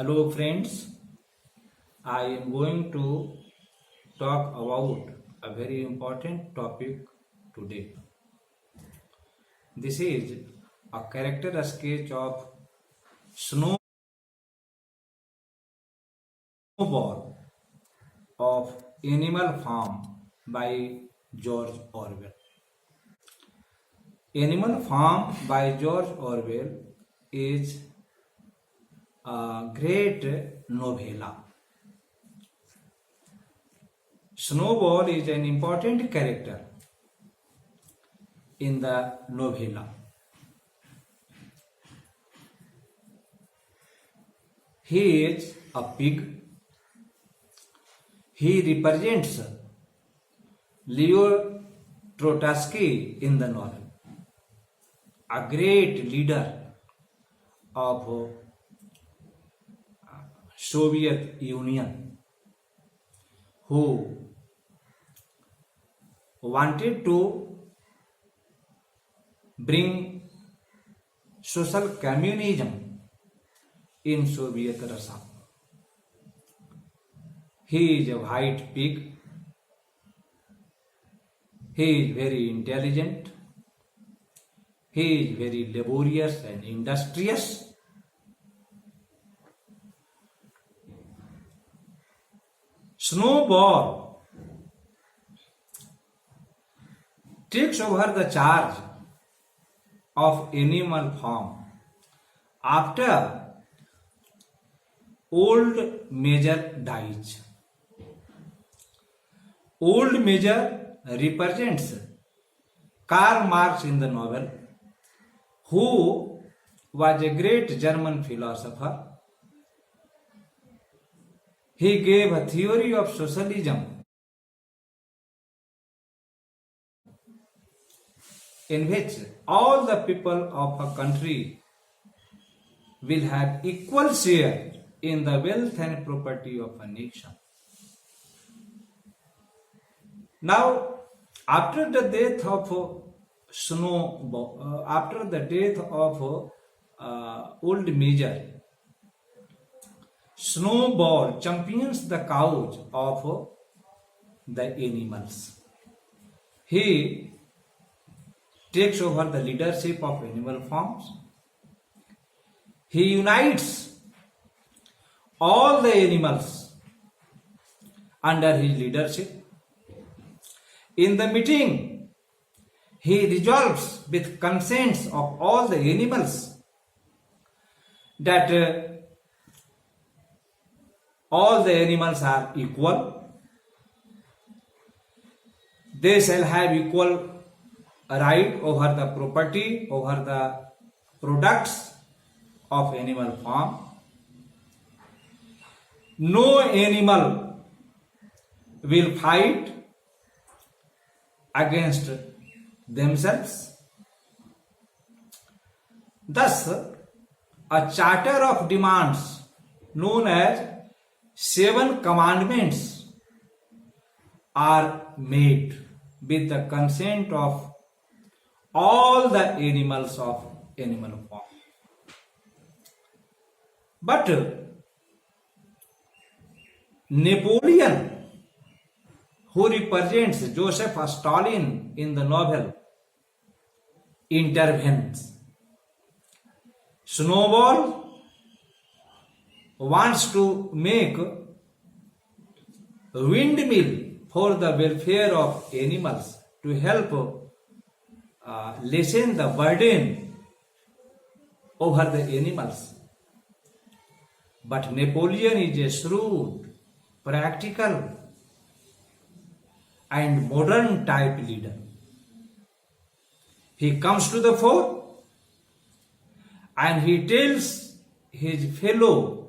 Hello friends, I am going to talk about a very important topic today. This is a character sketch of Snowball of Animal Farm by George Orwell. Animal Farm by George Orwell is a great novella. Snowball is an important character in the novella. He is a pig. He represents Leo Trotsky in the novel, a great leader of Soviet Union who wanted to bring social communism in Soviet Russia. He is a white pig. He is very intelligent. He is very laborious and industrious. Snowball takes over the charge of Animal Farm after Old Major dies. Old Major represents Karl Marx in the novel, who was a great German philosopher. He gave a theory of socialism in which all the people of a country will have equal share in the wealth and property of a nation. Now, after the death of Old Major, Snowball champions the cause of the animals. He takes over the leadership of animal farms. He unites all the animals under his leadership. In the meeting, he resolves with consents of all the animals that all the animals are equal. They shall have equal right over the property, over the products of animal farm. No animal will fight against themselves. Thus, a charter of demands known as 7 commandments are made with the consent of all the animals of animal farm. But Napoleon, who represents Joseph Stalin in the novel, intervenes. Snowball wants to make a windmill for the welfare of animals to help lessen the burden over the animals. But Napoleon is a shrewd, practical, and modern type leader. He comes to the fore and he tells his fellow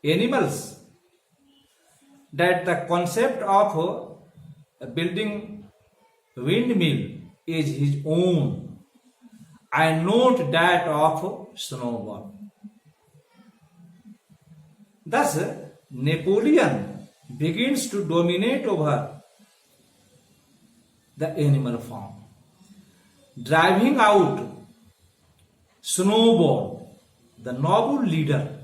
animals that the concept of building windmill is his own and not that of Snowball. Thus, Napoleon begins to dominate over the animal farm, driving out Snowball, the noble leader,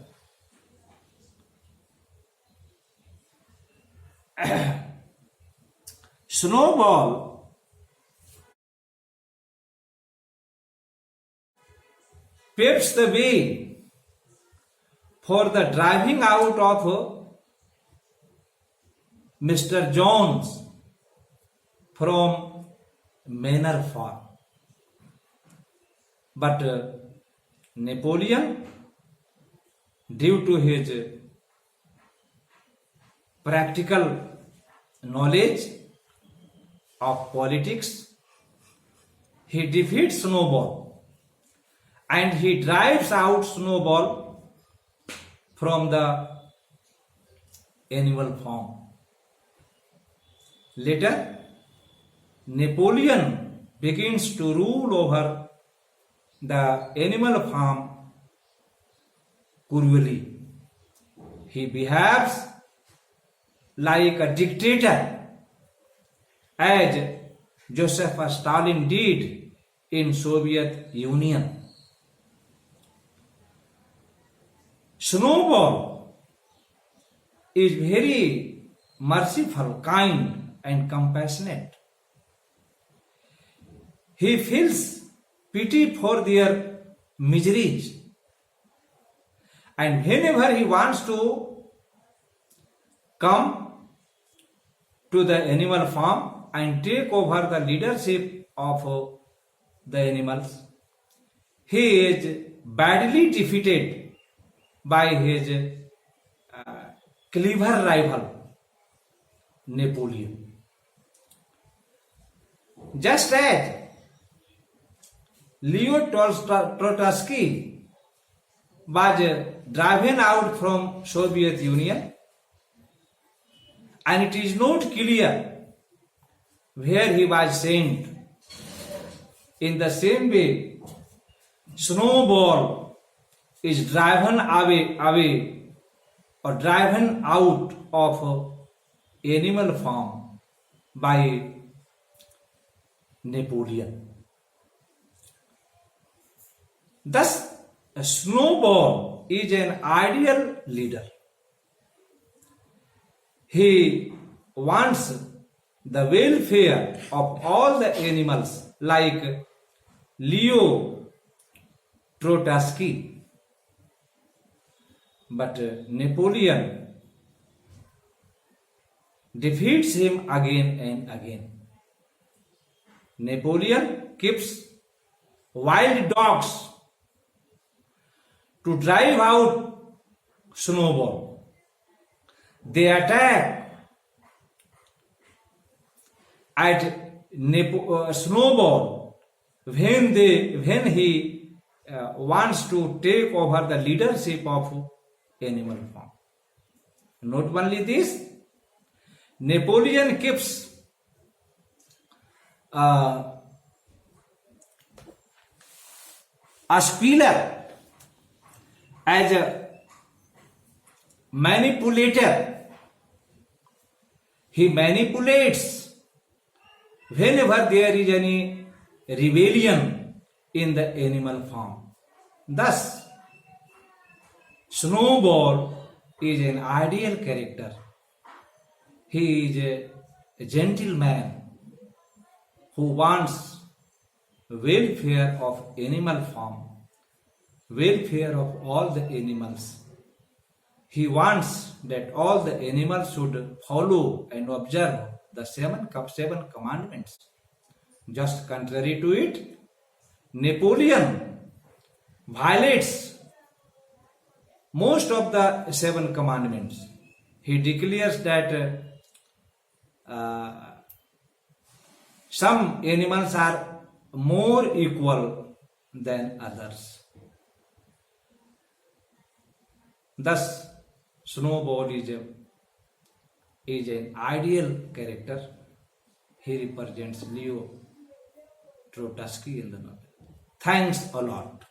Snowball paves the way for the driving out of Mr. Jones from Manor Farm. But Napoleon, due to his practical knowledge of politics, he defeats Snowball and he drives out Snowball from the animal farm. Later, Napoleon begins to rule over the animal farm cruelly. He behaves like a dictator, as Joseph Stalin did in Soviet Union. Snowball is very merciful, kind, and compassionate. He feels pity for their miseries, and whenever he wants to come to the animal farm and take over the leadership of the animals, he is badly defeated by his clever rival Napoleon. Just as Leo Trotsky was driven out from Soviet Union, and it is not clear where he was sent. In the same way, Snowball is driven away or driven out of animal farm by Napoleon. Thus, Snowball is an ideal leader. He wants the welfare of all the animals, like Leo Trotsky. But Napoleon defeats him again and again. Napoleon keeps wild dogs to drive out Snowball. They attack at Snowball when he wants to take over the leadership of animal farm. Not only this, Napoleon keeps a Spiller as a manipulator. He manipulates whenever there is any rebellion in the animal farm. Thus, Snowball is an ideal character. He is a gentleman who wants welfare of animal farm, welfare of all the animals. He wants that all the animals should follow and observe the seven commandments. Just contrary to it, Napoleon violates most of the 7 commandments. He declares that some animals are more equal than others. Thus, Snowball is an ideal character. He represents Leo Trotsky in the novel. Thanks a lot.